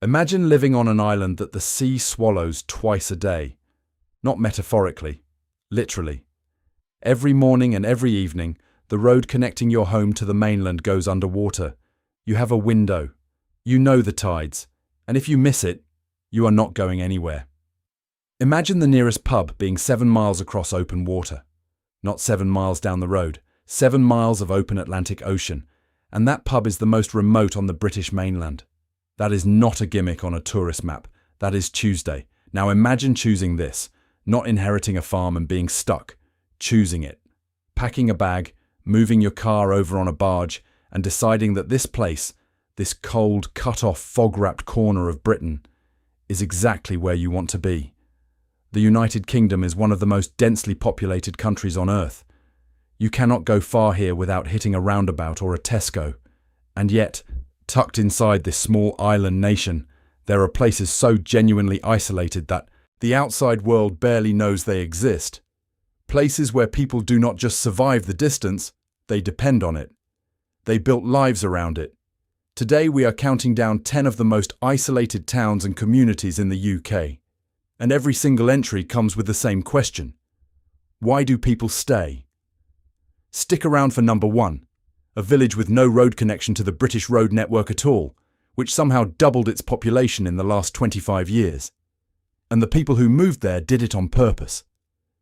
Imagine living on an island that the sea swallows twice a day. Not metaphorically, literally. Every morning and every evening, the road connecting your home to the mainland goes underwater. You have a window. You know the tides. And if you miss it, you are not going anywhere. Imagine the nearest pub being 7 miles across open water. Not 7 miles down the road, 7 miles of open Atlantic Ocean. And that pub is the most remote on the British mainland. That is not a gimmick on a tourist map. That is Tuesday. Now imagine choosing this, not inheriting a farm and being stuck. Choosing it. Packing a bag, moving your car over on a barge, and deciding that this place, this cold, cut-off, fog-wrapped corner of Britain, is exactly where you want to be. The United Kingdom is one of the most densely populated countries on Earth. You cannot go far here without hitting a roundabout or a Tesco. And yet, tucked inside this small island nation, there are places so genuinely isolated that the outside world barely knows they exist. Places where people do not just survive the distance, they depend on it. They built lives around it. Today we are counting down 10 of the most isolated towns and communities in the UK. And every single entry comes with the same question. Why do people stay? Stick around for number 1. A village with no road connection to the British road network at all, which somehow doubled its population in the last 25 years. And the people who moved there did it on purpose.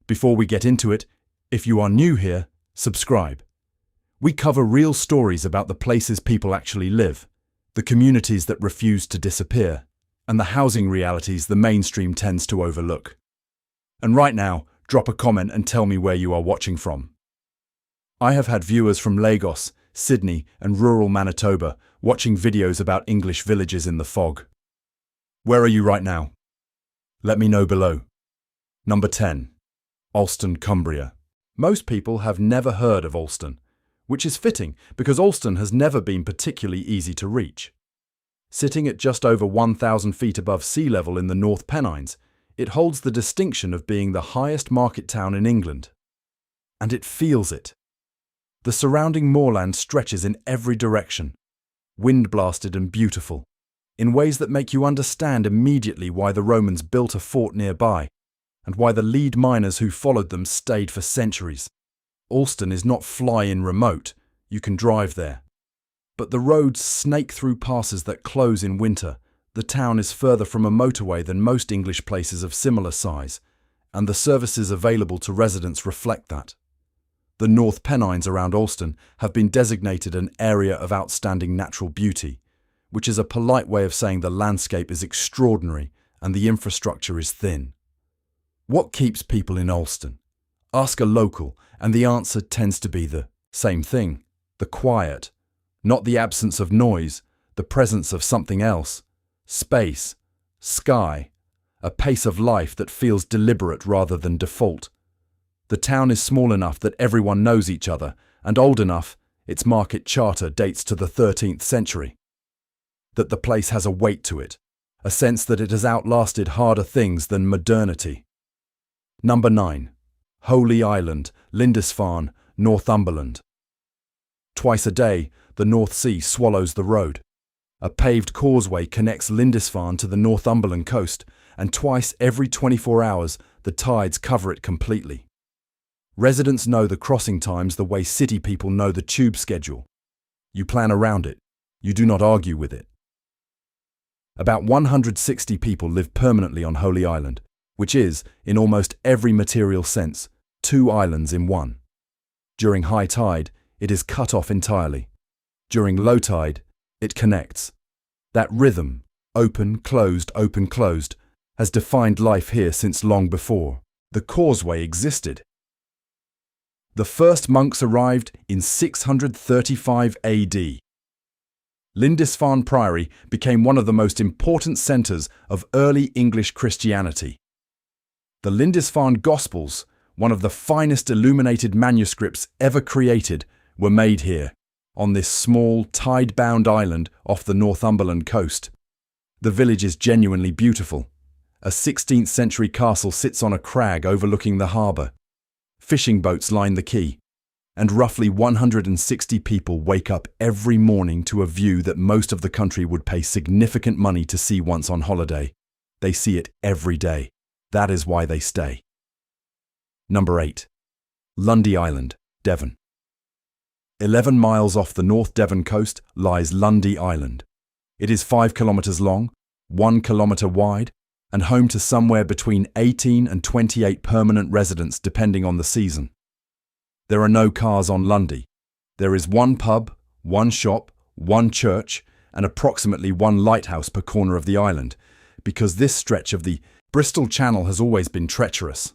Before we get into it, if you are new here, subscribe. We cover real stories about the places people actually live, the communities that refuse to disappear, and the housing realities the mainstream tends to overlook. And right now, drop a comment and tell me where you are watching from. I have had viewers from Lagos, Sydney, and rural Manitoba watching videos about English villages in the fog. Where are you right now? Let me know below. Number 10. Alston, Cumbria. Most people have never heard of Alston, which is fitting because Alston has never been particularly easy to reach. Sitting at just over 1,000 feet above sea level in the North Pennines, it holds the distinction of being the highest market town in England. And it feels it. The surrounding moorland stretches in every direction, wind-blasted and beautiful, in ways that make you understand immediately why the Romans built a fort nearby, and why the lead miners who followed them stayed for centuries. Alston is not fly-in remote, you can drive there. But the roads snake through passes that close in winter. The town is further from a motorway than most English places of similar size, and the services available to residents reflect that. The North Pennines around Alston have been designated an area of outstanding natural beauty, which is a polite way of saying the landscape is extraordinary and the infrastructure is thin. What keeps people in Alston? Ask a local, and the answer tends to be the same thing, the quiet. Not the absence of noise, the presence of something else. Space, sky, a pace of life that feels deliberate rather than default. The town is small enough that everyone knows each other, and old enough, its market charter dates to the 13th century. That the place has a weight to it, a sense that it has outlasted harder things than modernity. Number 9. Holy Island, Lindisfarne, Northumberland. Twice a day, the North Sea swallows the road. A paved causeway connects Lindisfarne to the Northumberland coast, and twice every 24 hours, the tides cover it completely. Residents know the crossing times the way city people know the tube schedule. You plan around it. You do not argue with it. About 160 people live permanently on Holy Island, which is, in almost every material sense, 2 islands in one. During high tide, it is cut off entirely. During low tide, it connects. That rhythm, open, closed, has defined life here since long before the causeway existed. The first monks arrived in 635 AD. Lindisfarne Priory became one of the most important centres of early English Christianity. The Lindisfarne Gospels, one of the finest illuminated manuscripts ever created, were made here, on this small, tide-bound island off the Northumberland coast. The village is genuinely beautiful. A 16th century castle sits on a crag overlooking the harbour. Fishing boats line the quay. and roughly 160 people wake up every morning to a view that most of the country would pay significant money to see once on holiday. They see it every day. That is why they stay. Number 8. Lundy Island, Devon. 11 miles off the North Devon coast lies Lundy Island. It is 5 kilometers long, 1 kilometer wide, and home to somewhere between 18 and 28 permanent residents depending on the season. There are no cars on Lundy. There is one pub, one shop, one church, and approximately one lighthouse per corner of the island, because this stretch of the Bristol Channel has always been treacherous.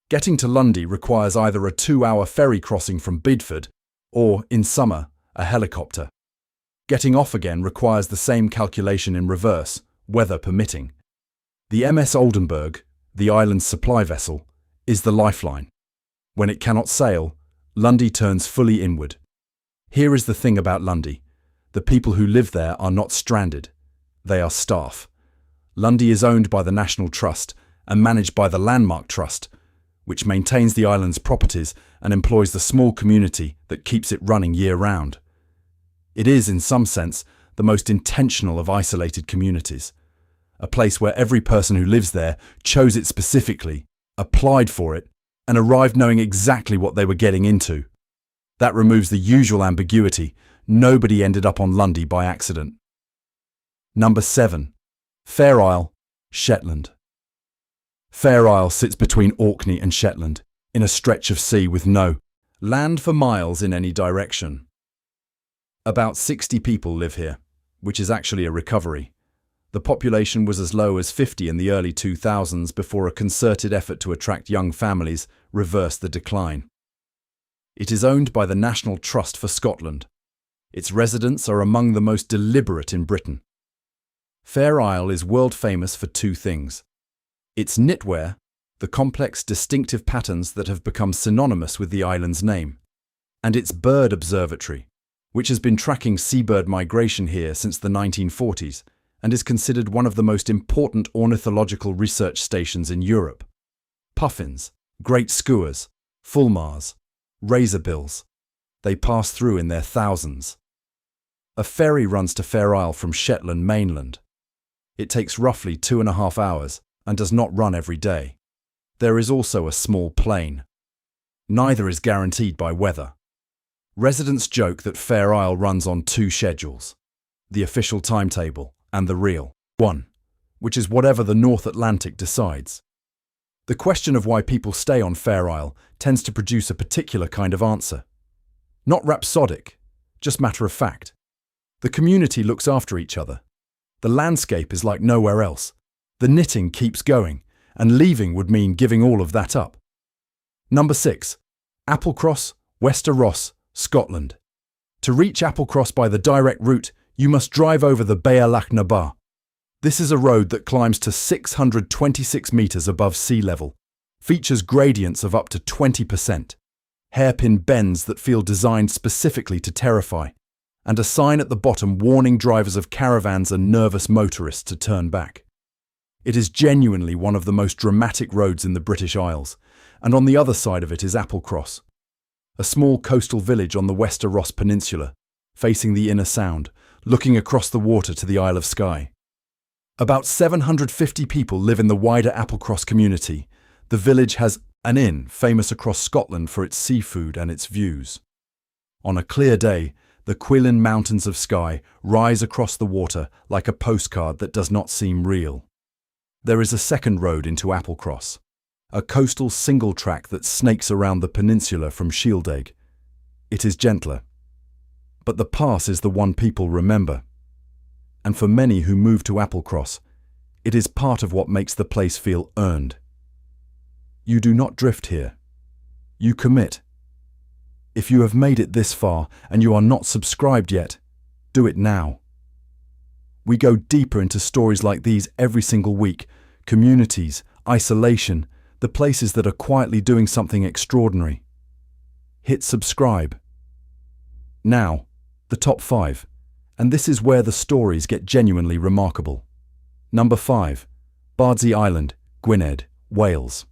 Getting to Lundy requires either a 2-hour ferry crossing from Bideford or, in summer, a helicopter. Getting off again requires the same calculation in reverse, weather permitting. The MS Oldenburg, the island's supply vessel, is the lifeline. When it cannot sail, Lundy turns fully inward. Here is the thing about Lundy. The people who live there are not stranded. They are staff. Lundy is owned by the National Trust and managed by the Landmark Trust, which maintains the island's properties and employs the small community that keeps it running year-round. It is, in some sense, the most intentional of isolated communities. A place where every person who lives there chose it specifically, applied for it, and arrived knowing exactly what they were getting into. That removes the usual ambiguity. Nobody ended up on Lundy by accident. Number 7. Fair Isle, Shetland. Fair Isle sits between Orkney and Shetland, in a stretch of sea with no land for miles in any direction. About 60 people live here, which is actually a recovery. The population was as low as 50 in the early 2000s before a concerted effort to attract young families reversed the decline. It is owned by the National Trust for Scotland. Its residents are among the most deliberate in Britain. Fair Isle is world famous for 2 things. Its knitwear, the complex distinctive patterns that have become synonymous with the island's name, and its bird observatory, which has been tracking seabird migration here since the 1940s and is considered one of the most important ornithological research stations in Europe. Puffins, great skuas, fulmars, razorbills, they pass through in their thousands. A ferry runs to Fair Isle from Shetland mainland. It takes roughly 2.5 hours and does not run every day. There is also a small plane. Neither is guaranteed by weather. Residents joke that Fair Isle runs on 2 schedules, the official timetable and the real one, which is whatever the North Atlantic decides. The question of why people stay on Fair Isle tends to produce a particular kind of answer. Not rhapsodic, just matter of fact. The community looks after each other. The landscape is like nowhere else. The knitting keeps going, and leaving would mean giving all of that up. Number 6. Applecross, Wester Ross, Scotland. To reach Applecross by the direct route, you must drive over the Bealach na Ba. This is a road that climbs to 626 metres above sea level, features gradients of up to 20%, hairpin bends that feel designed specifically to terrify, and a sign at the bottom warning drivers of caravans and nervous motorists to turn back. It is genuinely one of the most dramatic roads in the British Isles, and on the other side of it is Applecross, a small coastal village on the Wester Ross Peninsula, facing the inner sound, looking across the water to the Isle of Skye. About 750 people live in the wider Applecross community. The village has an inn famous across Scotland for its seafood and its views. On a clear day, the Cuillin Mountains of Skye rise across the water like a postcard that does not seem real. There is a second road into Applecross, a coastal single track that snakes around the peninsula from Shieldaig. It is gentler, but the pass is the one people remember. And for many who move to Applecross, it is part of what makes the place feel earned. You do not drift here. You commit. If you have made it this far and you are not subscribed yet, do it now. We go deeper into stories like these every single week. Communities, isolation, the places that are quietly doing something extraordinary. Hit subscribe. Now, the top 5. And this is where the stories get genuinely remarkable. Number 5. Bardsey Island, Gwynedd, Wales.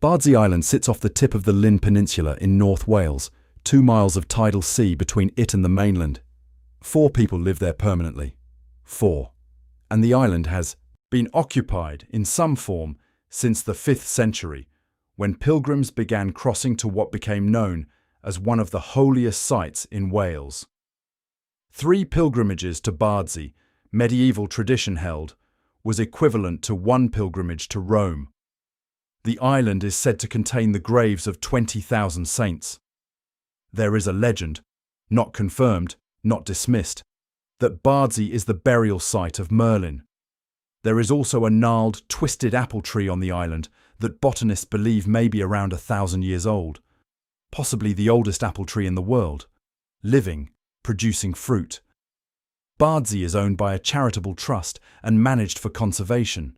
Bardsey Island sits off the tip of the Llyn Peninsula in North Wales, 2 miles of tidal sea between it and the mainland. 4 people live there permanently. 4. And the island has been occupied in some form since the 5th century, when pilgrims began crossing to what became known as one of the holiest sites in Wales. 3 pilgrimages to Bardsey, medieval tradition held, was equivalent to 1 pilgrimage to Rome. The island is said to contain the graves of 20,000 saints. There is a legend, not confirmed, not dismissed, that Bardsey is the burial site of Merlin. There is also a gnarled, twisted apple tree on the island that botanists believe may be around 1,000 years old, possibly the oldest apple tree in the world, living, producing fruit. Bardsey is owned by a charitable trust and managed for conservation.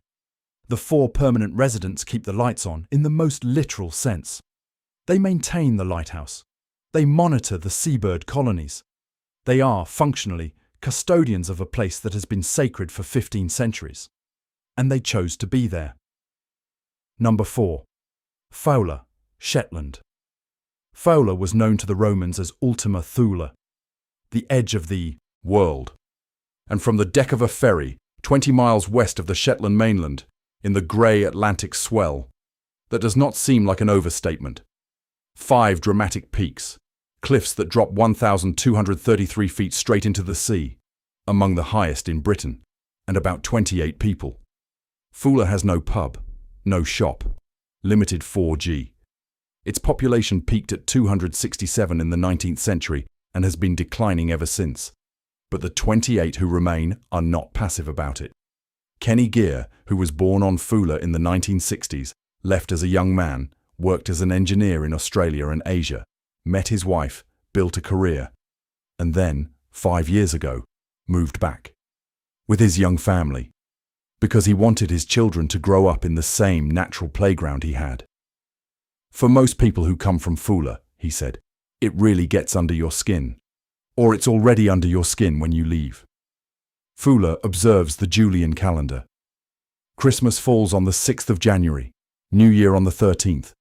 The 4 permanent residents keep the lights on in the most literal sense. They maintain the lighthouse. They monitor the seabird colonies. They are, functionally, custodians of a place that has been sacred for 15 centuries. And they chose to be there. Number 4. Fowler, Shetland. Fowler was known to the Romans as Ultima Thule, the edge of the world. And from the deck of a ferry, 20 miles west of the Shetland mainland, in the grey Atlantic swell, that does not seem like an overstatement. 5 dramatic peaks, cliffs that drop 1,233 feet straight into the sea, among the highest in Britain, and about 28 people. Fowler has no pub, no shop, limited 4G. Its population peaked at 267 in the 19th century and has been declining ever since. But the 28 who remain are not passive about it. Kenny Gear, who was born on Fowler in the 1960s, left as a young man, worked as an engineer in Australia and Asia, met his wife, built a career, and then, 5 years ago, moved back. With his young family. Because he wanted his children to grow up in the same natural playground he had. For most people who come from Fowler, he said, it really gets under your skin. Or it's already under your skin when you leave. Fowler observes the Julian calendar. Christmas falls on the 6th of January, New Year on the 13th.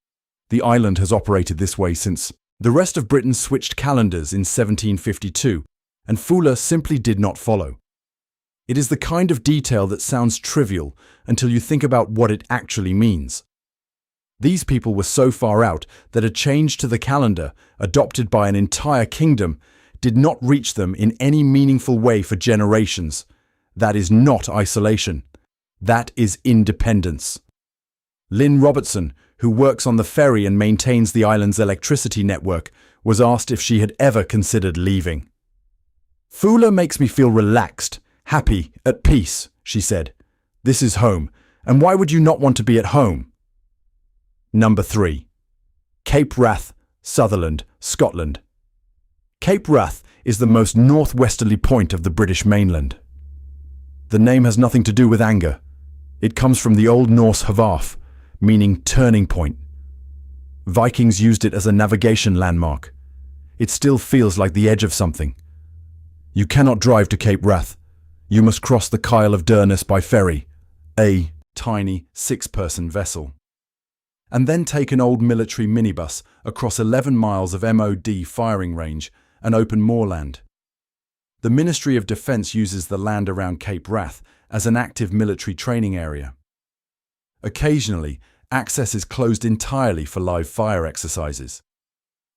The island has operated this way since the rest of Britain switched calendars in 1752, and Fowler simply did not follow. It is the kind of detail that sounds trivial until you think about what it actually means. These people were so far out that a change to the calendar, adopted by an entire kingdom, did not reach them in any meaningful way for generations. That is not isolation. That is independence. Lynn Robertson, who works on the ferry and maintains the island's electricity network, was asked if she had ever considered leaving. Fowler makes me feel relaxed, happy, at peace, she said. This is home, and why would you not want to be at home? Number 3. Cape Wrath, Sutherland, Scotland. Cape Wrath is the most northwesterly point of the British mainland. The name has nothing to do with anger. It comes from the Old Norse havarf, meaning turning point. Vikings used it as a navigation landmark. It still feels like the edge of something. You cannot drive to Cape Wrath. You must cross the Kyle of Durness by ferry, a tiny 6-person vessel, and then take an old military minibus across 11 miles of MOD firing range and open moorland. The Ministry of Defence uses the land around Cape Wrath as an active military training area. Occasionally, access is closed entirely for live fire exercises.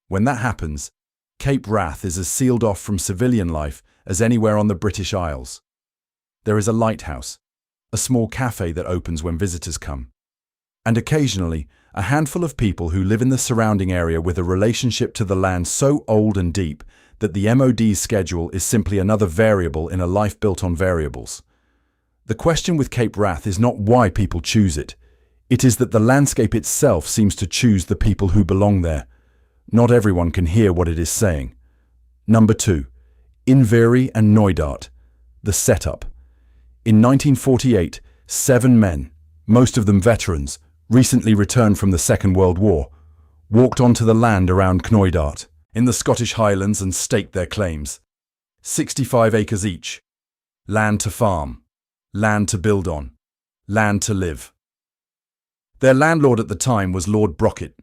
When that happens, Cape Wrath is as sealed off from civilian life as anywhere on the British Isles. There is a lighthouse, a small cafe that opens when visitors come, and occasionally a handful of people who live in the surrounding area with a relationship to the land so old and deep that the MOD's schedule is simply another variable in a life built on variables. The question with Cape Wrath is not why people choose it. It is that the landscape itself seems to choose the people who belong there. Not everyone can hear what it is saying. Number 2. Inverie and Knoydart. The setup. In 1948, 7 men, most of them veterans, recently returned from the Second World War, walked onto the land around Knoydart, in the Scottish Highlands, and staked their claims. 65 acres each. Land to farm. Land to build on. Land to live. Their landlord at the time was Lord Brocket,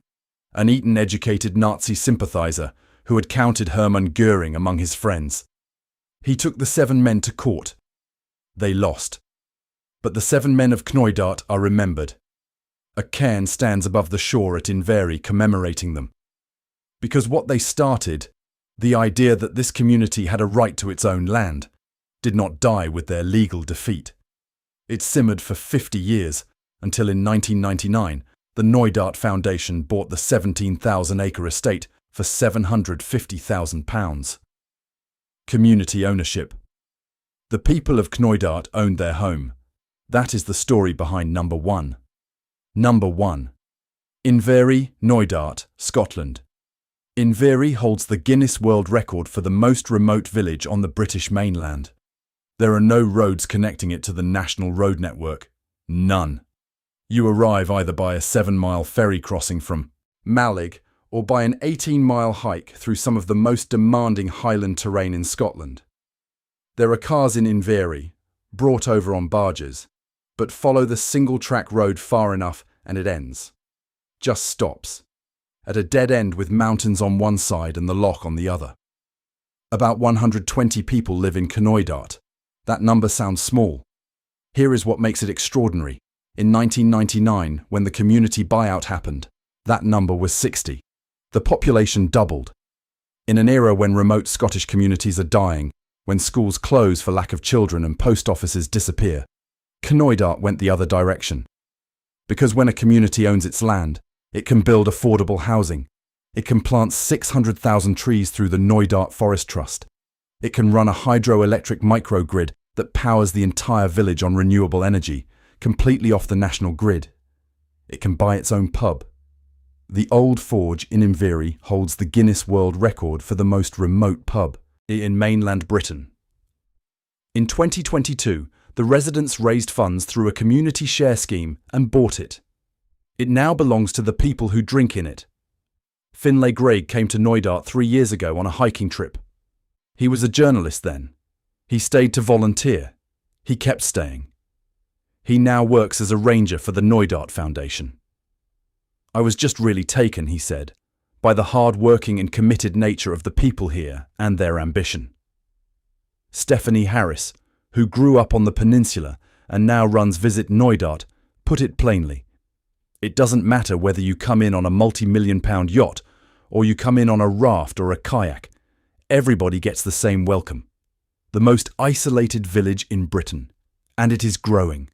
an Eton-educated Nazi sympathiser who had counted Hermann Göring among his friends. He took the 7 men to court. They lost. But the 7 men of Knoydart are remembered. A cairn stands above the shore at Inverie commemorating them. Because what they started, the idea that this community had a right to its own land, did not die with their legal defeat. It simmered for 50 years, until in 1999, the Knoydart Foundation bought the 17,000-acre estate for £750,000. Community ownership. The people of Knoydart owned their home. That is the story behind number 1. Number 1. Inverie, Knoydart, Scotland. Inverie holds the Guinness World Record for the most remote village on the British mainland. There are no roads connecting it to the national road network. None. You arrive either by a 7-mile ferry crossing from Mallig or by an 18-mile hike through some of the most demanding highland terrain in Scotland. There are cars in Inverie, brought over on barges, but follow the single-track road far enough and it ends. Just stops. At a dead end with mountains on one side and the loch on the other. About 120 people live in Knoydart. That number sounds small. Here is what makes it extraordinary. In 1999, when the community buyout happened, that number was 60. The population doubled. In an era when remote Scottish communities are dying, when schools close for lack of children and post offices disappear, Knoydart went the other direction. Because when a community owns its land, it can build affordable housing. It can plant 600,000 trees through the Knoydart Forest Trust. It can run a hydroelectric microgrid that powers the entire village on renewable energy, completely off the national grid. It can buy its own pub. The Old Forge in Inverie holds the Guinness World Record for the most remote pub in mainland Britain. In 2022, the residents raised funds through a community share scheme and bought it. It now belongs to the people who drink in it. Finlay Greig came to Knoydart 3 years ago on a hiking trip. He was a journalist then. He stayed to volunteer. He kept staying. He now works as a ranger for the Knoydart Foundation. I was just really taken, he said, by the hard-working and committed nature of the people here and their ambition. Stephanie Harris, who grew up on the peninsula and now runs Visit Knoydart, put it plainly. It doesn't matter whether you come in on a multi-million-pound yacht or you come in on a raft or a kayak. Everybody gets the same welcome. The most isolated village in Britain. And it is growing.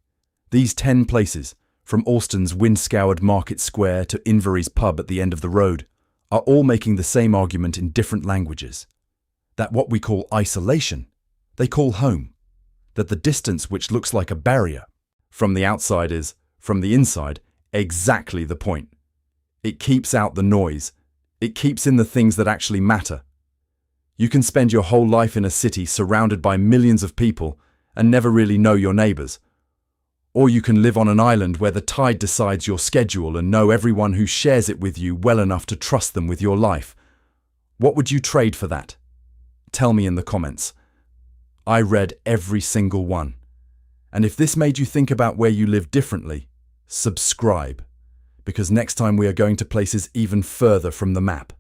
These 10 places, from Alston's wind-scoured Market Square to Inverie's pub at the end of the road, are all making the same argument in different languages. That what we call isolation, they call home. That the distance which looks like a barrier from the outside is, from the inside, exactly the point. It keeps out the noise. It keeps in the things that actually matter. You can spend your whole life in a city surrounded by millions of people and never really know your neighbours. Or you can live on an island where the tide decides your schedule and know everyone who shares it with you well enough to trust them with your life. What would you trade for that? Tell me in the comments. I read every single one. And if this made you think about where you live differently, subscribe, because next time we are going to places even further from the map.